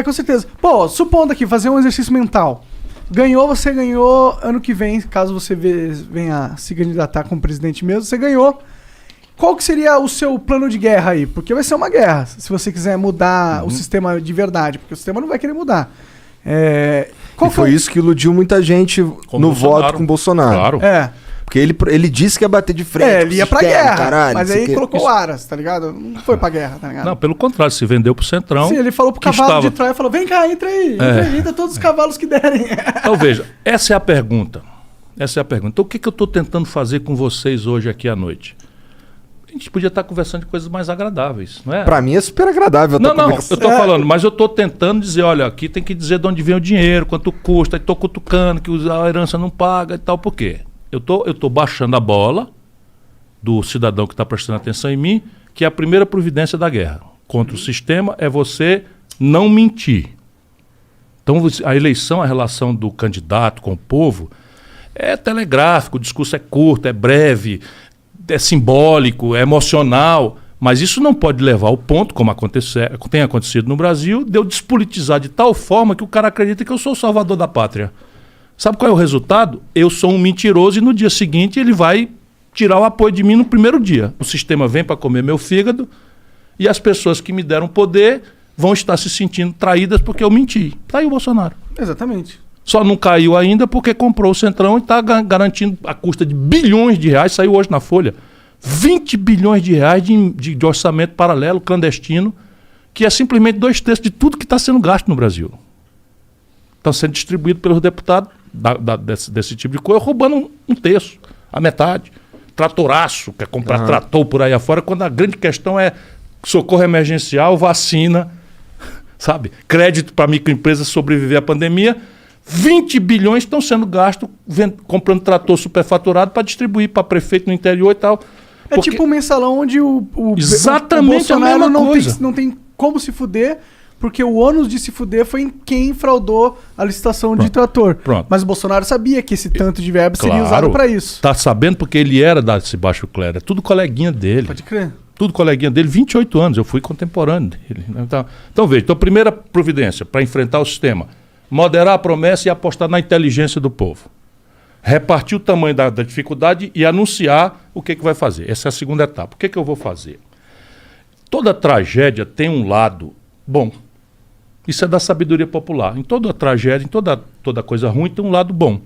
Com certeza. Pô, supondo aqui, fazer um exercício mental. Você ganhou ano que vem, caso você venha se candidatar como presidente mesmo, você ganhou. Qual que seria o seu plano de guerra aí? Porque vai ser uma guerra, se você quiser mudar o sistema de verdade, porque o sistema não vai querer mudar. Foi isso que iludiu muita gente no voto com o Bolsonaro. Claro. Porque ele disse que ia bater de frente. Ele ia pra guerra, caralho, mas aí colocou o Aras, tá ligado? Não foi pra guerra, tá ligado? Não, pelo contrário, se vendeu pro Centrão. Sim, ele falou pro cavalo de Troia, falou, vem cá, entra aí, entra todos os cavalos que derem. Então veja, essa é a pergunta. Então o que eu tô tentando fazer com vocês hoje aqui à noite? A gente podia estar conversando de coisas mais agradáveis, não é? Pra mim é super agradável. Eu tô falando, mas eu tô tentando dizer, olha, aqui tem que dizer de onde vem o dinheiro, quanto custa, tô cutucando que a herança não paga e tal, por quê? Eu tô baixando a bola do cidadão que está prestando atenção em mim, que é a primeira providência da guerra. Contra o sistema é você não mentir. Então a eleição, a relação do candidato com o povo é telegráfico, o discurso é curto, é breve, é simbólico, é emocional, mas isso não pode levar ao ponto, como tem acontecido no Brasil, de eu despolitizar de tal forma que o cara acredita que eu sou o salvador da pátria. Sabe qual é o resultado? Eu sou um mentiroso e no dia seguinte ele vai tirar o apoio de mim no primeiro dia. O sistema vem para comer meu fígado e as pessoas que me deram poder vão estar se sentindo traídas porque eu menti. Tá aí o Bolsonaro. Exatamente. Só não caiu ainda porque comprou o Centrão e está garantindo a custa de bilhões de reais, saiu hoje na Folha, 20 bilhões de reais de orçamento paralelo, clandestino, que é simplesmente 2/3 de tudo que está sendo gasto no Brasil. Estão sendo distribuídos pelos deputados desse tipo de coisa, roubando um terço, a metade. Tratoraço, quer comprar trator por aí afora, quando a grande questão é socorro emergencial, vacina, sabe? Crédito para microempresas sobreviver à pandemia. 20 bilhões estão sendo gastos comprando trator superfaturado para distribuir para prefeito no interior e tal. Tipo um mensalão onde o Exatamente Bolsonaro a mesma coisa. Não tem como se fuder, porque o ônus de se fuder foi em quem fraudou a licitação de trator. Pronto. Mas o Bolsonaro sabia que esse tanto de verba seria usado para isso. Tá sabendo porque ele era desse baixo clero. É tudo coleguinha dele. Pode crer. Tudo coleguinha dele, 28 anos. Eu fui contemporâneo dele. Então veja, primeira providência para enfrentar o sistema. Moderar a promessa e apostar na inteligência do povo. Repartir o tamanho da dificuldade e anunciar o que vai fazer. Essa é a segunda etapa. O que eu vou fazer? Toda tragédia tem um lado bom. Isso é da sabedoria popular. Em toda tragédia, em toda coisa ruim, tem um lado bom.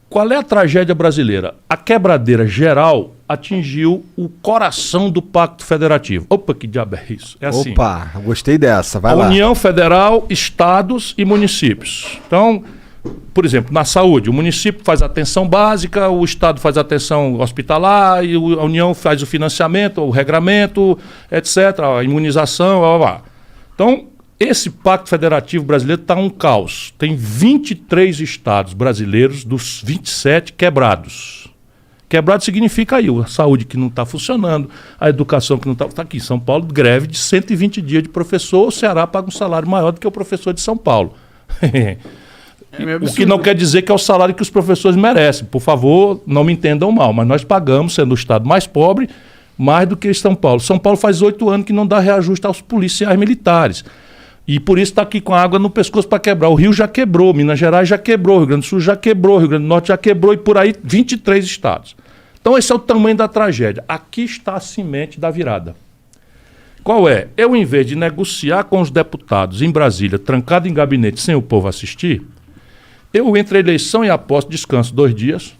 Qual é a tragédia brasileira? A quebradeira geral atingiu o coração do Pacto Federativo. Opa, que diabo é isso? É assim. Opa, gostei dessa, vai lá. União Federal, Estados e municípios. Então, por exemplo, na saúde, o município faz a atenção básica, o Estado faz a atenção hospitalar, e a União faz o financiamento, o regramento, etc., a imunização, blá, blá, blá. Então, esse Pacto Federativo brasileiro está um caos. Tem 23 estados brasileiros dos 27 quebrados. Quebrado significa aí a saúde que não está funcionando, a educação que não está... Está aqui em São Paulo, greve de 120 dias de professor, o Ceará paga um salário maior do que o professor de São Paulo. O que não quer dizer que é o salário que os professores merecem. Por favor, não me entendam mal, mas nós pagamos, sendo o estado mais pobre, mais do que São Paulo. São Paulo faz 8 anos que não dá reajuste aos policiais militares. E por isso está aqui com a água no pescoço para quebrar. O Rio já quebrou, Minas Gerais já quebrou, Rio Grande do Sul já quebrou, Rio Grande do Norte já quebrou e por aí 23 estados. Então esse é o tamanho da tragédia. Aqui está a semente da virada. Qual é? Eu, em vez de negociar com os deputados em Brasília, trancado em gabinete sem o povo assistir, eu entre a eleição e a posse descanso 2 dias,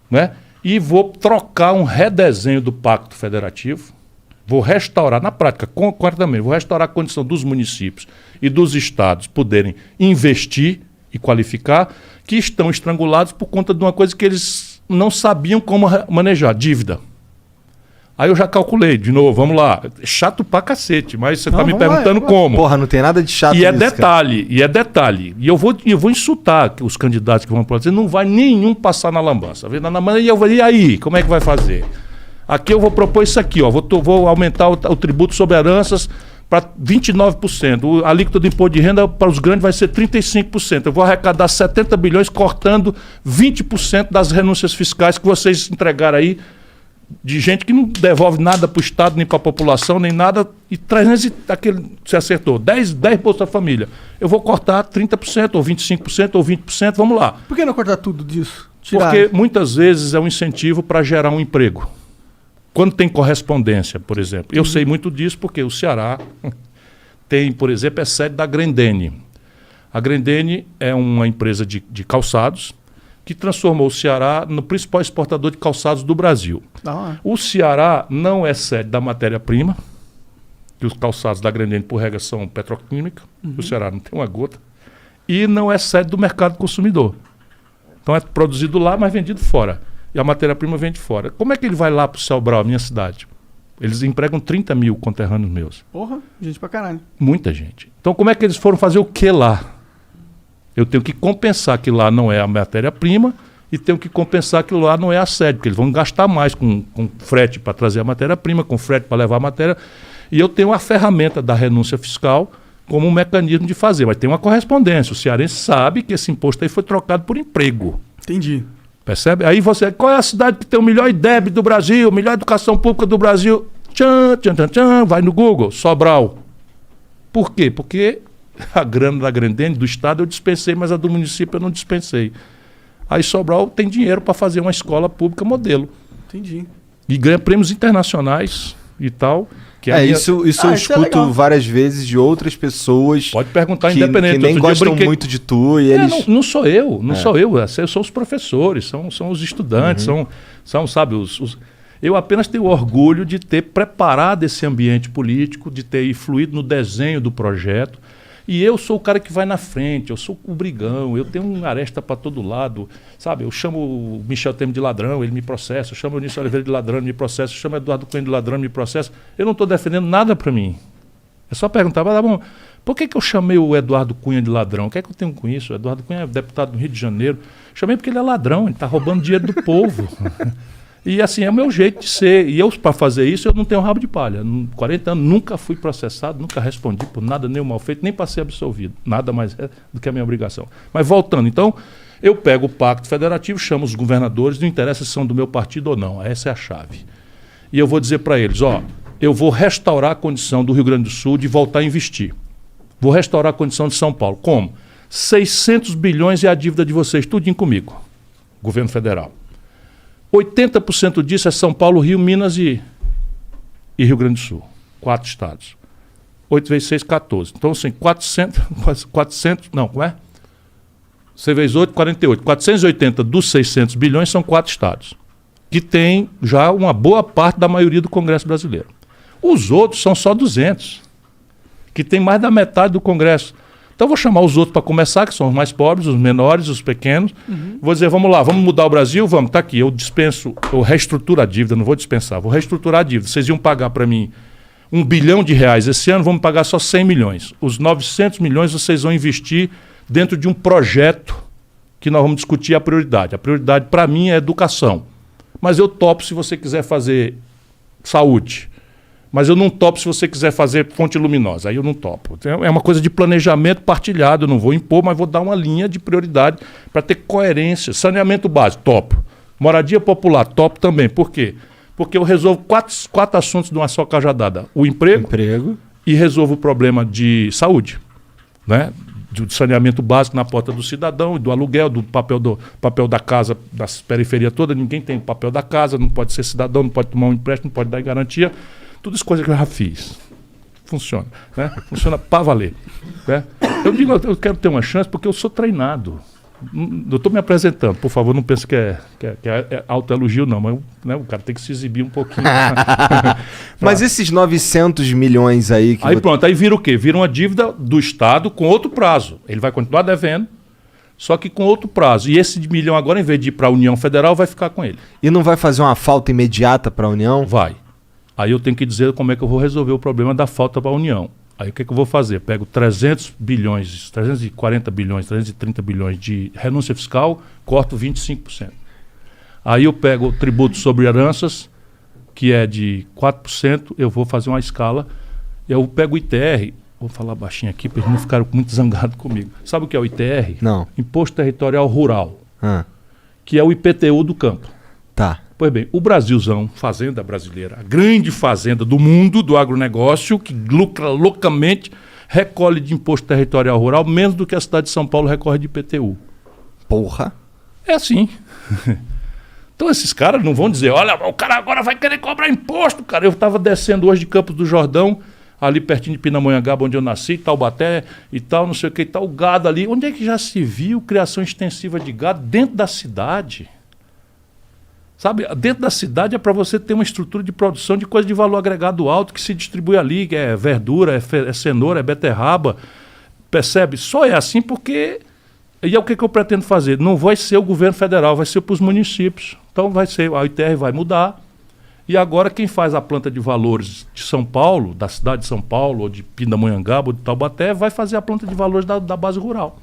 né? E vou trocar um redesenho do Pacto Federativo. Vou restaurar, na prática, concretamente, vou restaurar a condição dos municípios e dos estados poderem investir e qualificar, que estão estrangulados por conta de uma coisa que eles não sabiam como manejar, dívida. Aí eu já calculei, de novo, vamos lá, chato pra cacete, mas você está me perguntando como. Porra, não tem nada de chato nisso, detalhe. E eu vou insultar os candidatos que vão para dizer, não vai nenhum passar na lambança. E eu vou, e aí, como é que vai fazer? Aqui eu vou propor isso aqui, ó, vou aumentar o tributo sobre heranças para 29%. A alíquota do imposto de renda para os grandes vai ser 35%. Eu vou arrecadar 70 bilhões cortando 20% das renúncias fiscais que vocês entregaram aí de gente que não devolve nada para o Estado, nem para a população, nem nada, e 300, você acertou, 10 Bolsa Família. Eu vou cortar 30%, ou 25%, ou 20%, vamos lá. Por que não cortar tudo disso? Tirar. Porque muitas vezes é um incentivo para gerar um emprego. Quando tem correspondência, por exemplo. Eu sei muito disso porque o Ceará tem, por exemplo, é sede da Grendene. A Grendene é uma empresa de calçados que transformou o Ceará no principal exportador de calçados do Brasil. O Ceará não é sede da matéria-prima, que os calçados da Grendene, por regra, são petroquímica. O Ceará não tem uma gota. E não é sede do mercado consumidor. Então é produzido lá, mas vendido fora. E a matéria-prima vem de fora. Como é que ele vai lá para o Sobral, minha cidade? Eles empregam 30 mil conterrâneos meus. Porra, gente pra caralho. Muita gente. Então como é que eles foram fazer o que lá? Eu tenho que compensar que lá não é a matéria-prima e tenho que compensar que lá não é a sede, porque eles vão gastar mais com frete para trazer a matéria-prima, com frete para levar a matéria. E eu tenho a ferramenta da renúncia fiscal como um mecanismo de fazer. Mas tem uma correspondência. O cearense sabe que esse imposto aí foi trocado por emprego. Entendi. Percebe? Aí você, qual é a cidade que tem o melhor IDEB do Brasil, melhor educação pública do Brasil? Vai no Google, Sobral. Por quê? Porque a grana da Grendene, do Estado, eu dispensei, mas a do município eu não dispensei. Aí Sobral tem dinheiro para fazer uma escola pública modelo. Entendi. E ganha prêmios internacionais e tal. Que isso eu escuto várias vezes de outras pessoas. Pode perguntar, independente. Que nem gostam muito de tu. E eles... não sou eu, sou eu. São os professores, são os estudantes, são sabe, eu apenas tenho orgulho de ter preparado esse ambiente político, de ter influído no desenho do projeto. E eu sou o cara que vai na frente, eu sou o brigão, eu tenho uma aresta para todo lado, sabe? Eu chamo o Michel Temer de ladrão, ele me processa, eu chamo o Eunício Oliveira de ladrão, ele me processa, eu chamo o Eduardo Cunha de ladrão, ele me processa. Eu não estou defendendo nada para mim. É só perguntar, mas tá bom, por que eu chamei o Eduardo Cunha de ladrão? O que é que eu tenho com isso? O Eduardo Cunha é deputado do Rio de Janeiro. Chamei porque ele é ladrão, ele está roubando dinheiro do povo. E assim, é o meu jeito de ser. E eu, para fazer isso, eu não tenho rabo de palha. 40 anos, nunca fui processado, nunca respondi por nada, nem o mal feito, nem para ser absolvido. Nada mais é do que a minha obrigação. Mas voltando, então, eu pego o Pacto Federativo, chamo os governadores, não interessa se são do meu partido ou não. Essa é a chave. E eu vou dizer para eles, eu vou restaurar a condição do Rio Grande do Sul de voltar a investir. Vou restaurar a condição de São Paulo. Como? 600 bilhões é a dívida de vocês, tudinho comigo, governo federal. 80% disso é São Paulo, Rio, Minas e Rio Grande do Sul. 4 estados. 8 vezes 6, 14. Então, assim, 400 não, como é? 6 vezes 8, 48. 480 dos 600 bilhões são 4 estados, que tem já uma boa parte da maioria do Congresso brasileiro. Os outros são só 200, que tem mais da metade do Congresso. Então eu vou chamar os outros para começar, que são os mais pobres, os menores, os pequenos. Vou dizer, vamos lá, vamos mudar o Brasil? Vamos, tá aqui, eu reestruturo a dívida, não vou dispensar, vou reestruturar a dívida. Vocês iam pagar para mim R$1 bilhão esse ano, vamos pagar só 100 milhões. Os 900 milhões vocês vão investir dentro de um projeto que nós vamos discutir a prioridade. A prioridade para mim é educação. Mas eu topo se você quiser fazer saúde. Mas eu não topo se você quiser fazer fonte luminosa. Aí eu não topo. É uma coisa de planejamento partilhado. Eu não vou impor, mas vou dar uma linha de prioridade para ter coerência. Saneamento básico, topo. Moradia popular, topo também. Por quê? Porque eu resolvo quatro assuntos de uma só cajadada. O emprego. E resolvo o problema de saúde, né? Do saneamento básico na porta do cidadão, do aluguel, do papel da casa, das periferias todas. Ninguém tem o papel da casa, não pode ser cidadão, não pode tomar um empréstimo, não pode dar garantia. Tudo isso coisa que eu já fiz. Funciona. Né? Funciona para valer. Né? Eu digo, eu quero ter uma chance porque eu sou treinado. Eu estou me apresentando. Por favor, não pense que é autoelogio, não. Mas né, o cara tem que se exibir um pouquinho. Mas esses 900 milhões aí... Pronto, aí vira o quê? Vira uma dívida do Estado com outro prazo. Ele vai continuar devendo, só que com outro prazo. E esse milhão agora, em vez de ir para a União Federal, vai ficar com ele. E não vai fazer uma falta imediata para a União? Vai. Aí eu tenho que dizer como é que eu vou resolver o problema da falta para a União. Aí o que eu vou fazer? Pego 300 bilhões, 340 bilhões, 330 bilhões de renúncia fiscal, corto 25%. Aí eu pego o tributo sobre heranças, que é de 4%, eu vou fazer uma escala. Eu pego o ITR, vou falar baixinho aqui para eles não ficarem muito zangados comigo. Sabe o que é o ITR? Não. Imposto Territorial Rural, que é o IPTU do campo. Tá. Pois bem, o Brasilzão, fazenda brasileira, a grande fazenda do mundo do agronegócio, que lucra loucamente, recolhe de imposto territorial rural menos do que a cidade de São Paulo recorre de IPTU. Porra. É assim. Então esses caras não vão dizer, olha, o cara agora vai querer cobrar imposto, cara. Eu estava descendo hoje de Campos do Jordão, ali pertinho de Pindamonhangaba, onde eu nasci, Taubaté e tal, não sei o que e tal, o gado ali. Onde é que já se viu criação extensiva de gado dentro da cidade? Sabe, dentro da cidade é para você ter uma estrutura de produção de coisa de valor agregado alto que se distribui ali, que é verdura, é cenoura, é beterraba, percebe? Só é assim porque... E é o que eu pretendo fazer? Não vai ser o governo federal, vai ser para os municípios. Então vai ser, a ITR vai mudar. E agora quem faz a planta de valores de São Paulo, da cidade de São Paulo, ou de Pindamonhangaba, ou de Taubaté, vai fazer a planta de valores da base rural.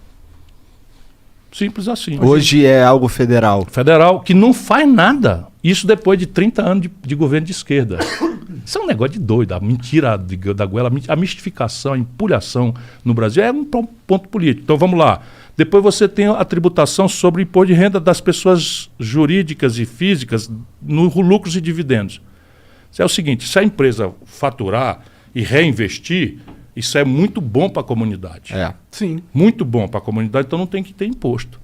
Simples assim. Hoje é algo federal. Federal, que não faz nada. Isso depois de 30 anos de governo de esquerda. Isso é um negócio de doido. A mentira da goela, a mistificação, a empulhação no Brasil é um ponto político. Então vamos lá. Depois você tem a tributação sobre o imposto de renda das pessoas jurídicas e físicas no lucros e dividendos. Isso é o seguinte, se a empresa faturar e reinvestir, isso é muito bom para a comunidade. É. Sim. Muito bom para a comunidade, então não tem que ter imposto.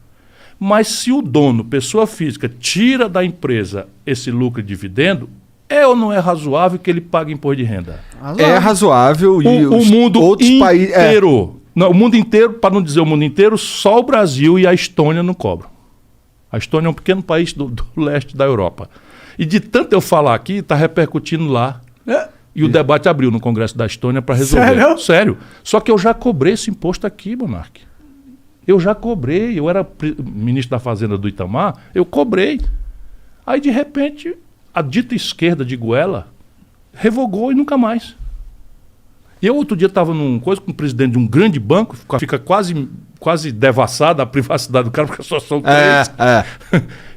Mas se o dono, pessoa física, tira da empresa esse lucro e dividendo, é ou não é razoável que ele pague imposto de renda? É razoável e o mundo outros países... inteiro... Não, o mundo inteiro, para não dizer o mundo inteiro, só o Brasil e a Estônia não cobram. A Estônia é um pequeno país do leste da Europa. E de tanto eu falar aqui, está repercutindo lá. E o debate abriu no Congresso da Estônia para resolver. Sério? Sério. Só que eu já cobrei esse imposto aqui, Monark. Eu já cobrei. Eu era ministro da Fazenda do Itamar, eu cobrei. Aí, de repente, a dita esquerda de Goela revogou e nunca mais. E eu outro dia estava num coisa com o presidente de um grande banco, fica quase devassada a privacidade do cara, porque só são três.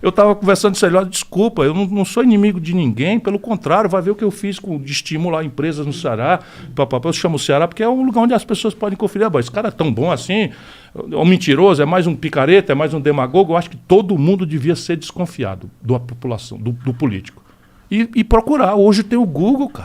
Eu estava conversando com ele, olha, desculpa, eu não sou inimigo de ninguém, pelo contrário, vai ver o que eu fiz de estimular empresas no Ceará. Eu chamo o Ceará porque é um lugar onde as pessoas podem conferir, esse cara é tão bom assim, é um mentiroso, é mais um picareta, é mais um demagogo. Eu acho que todo mundo devia ser desconfiado da população, do político. E procurar. Hoje tem o Google, cara.